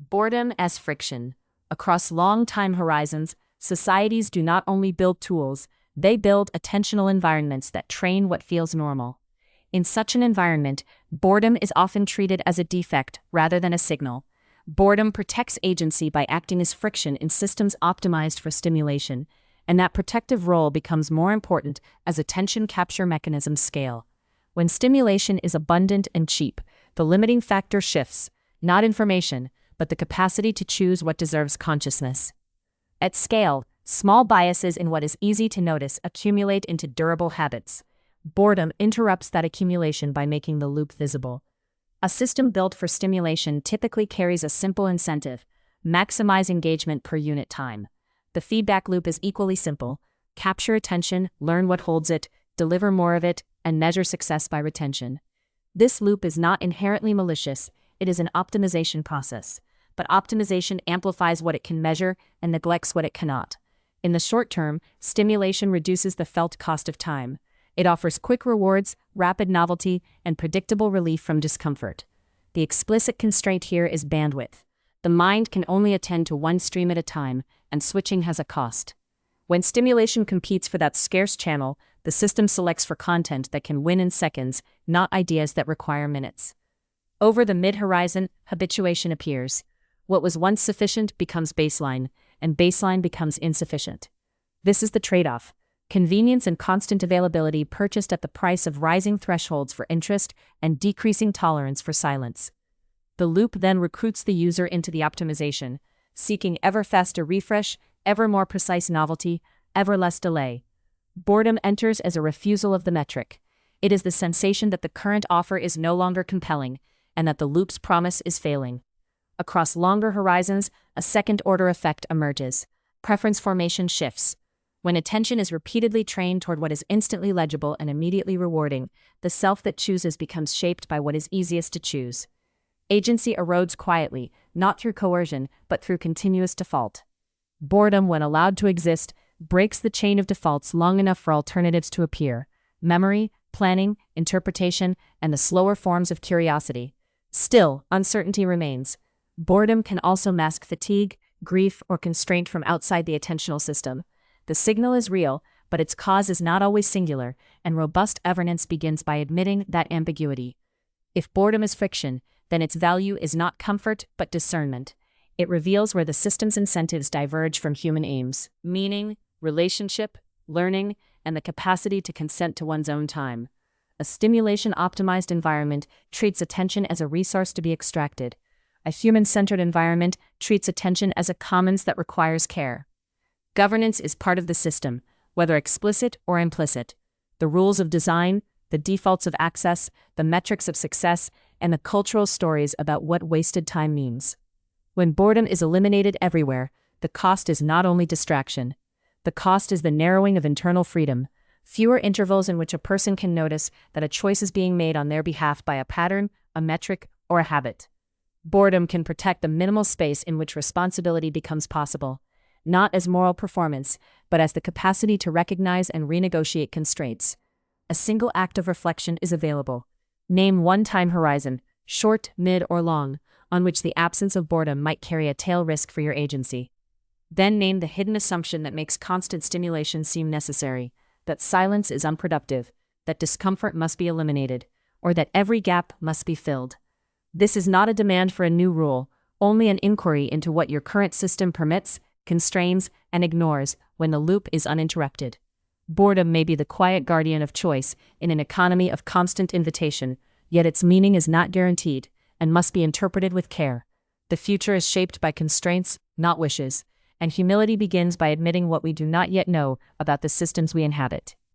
Boredom as friction. Across long time horizons, societies do not only build tools, they build attentional environments that train what feels normal. In such an environment, boredom is often treated as a defect rather than a signal. Boredom protects agency by acting as friction in systems optimized for stimulation, and that protective role becomes more important as attention capture mechanisms scale. When stimulation is abundant and cheap, the limiting factor shifts, not information, but the capacity to choose what deserves consciousness. At scale, small biases in what is easy to notice accumulate into durable habits. Boredom interrupts that accumulation by making the loop visible. A system built for stimulation typically carries a simple incentive: maximize engagement per unit time. The feedback loop is equally simple: capture attention, learn what holds it, deliver more of it, and measure success by retention. This loop is not inherently malicious, it is an optimization process. But optimization amplifies what it can measure and neglects what it cannot. In the short term, stimulation reduces the felt cost of time. It offers quick rewards, rapid novelty, and predictable relief from discomfort. The explicit constraint here is bandwidth. The mind can only attend to one stream at a time, and switching has a cost. When stimulation competes for that scarce channel, the system selects for content that can win in seconds, not ideas that require minutes. Over the mid-horizon, habituation appears. What was once sufficient becomes baseline, and baseline becomes insufficient. This is the trade-off: convenience and constant availability purchased at the price of rising thresholds for interest and decreasing tolerance for silence. The loop then recruits the user into the optimization, seeking ever faster refresh, ever more precise novelty, ever less delay. Boredom enters as a refusal of the metric. It is the sensation that the current offer is no longer compelling, and that the loop's promise is failing. Across longer horizons, a second-order effect emerges. Preference formation shifts. When attention is repeatedly trained toward what is instantly legible and immediately rewarding, the self that chooses becomes shaped by what is easiest to choose. Agency erodes quietly, not through coercion, but through continuous default. Boredom, when allowed to exist, breaks the chain of defaults long enough for alternatives to appear: memory, planning, interpretation, and the slower forms of curiosity. Still, uncertainty remains. Boredom can also mask fatigue, grief, or constraint from outside the attentional system. The signal is real, but its cause is not always singular, and robust evidence begins by admitting that ambiguity. If boredom is friction, then its value is not comfort, but discernment. It reveals where the system's incentives diverge from human aims: meaning, relationship, learning, and the capacity to consent to one's own time. A stimulation-optimized environment treats attention as a resource to be extracted. A human-centered environment treats attention as a commons that requires care. Governance is part of the system, whether explicit or implicit. The rules of design, the defaults of access, the metrics of success, and the cultural stories about what wasted time means. When boredom is eliminated everywhere, the cost is not only distraction. The cost is the narrowing of internal freedom, fewer intervals in which a person can notice that a choice is being made on their behalf by a pattern, a metric, or a habit. Boredom can protect the minimal space in which responsibility becomes possible, not as moral performance, but as the capacity to recognize and renegotiate constraints. A single act of reflection is available. Name one time horizon, short, mid, or long, on which the absence of boredom might carry a tail risk for your agency. Then name the hidden assumption that makes constant stimulation seem necessary: that silence is unproductive, that discomfort must be eliminated, or that every gap must be filled. This is not a demand for a new rule, only an inquiry into what your current system permits, constrains, and ignores when the loop is uninterrupted. Boredom may be the quiet guardian of choice in an economy of constant invitation, yet its meaning is not guaranteed and must be interpreted with care. The future is shaped by constraints, not wishes, and humility begins by admitting what we do not yet know about the systems we inhabit.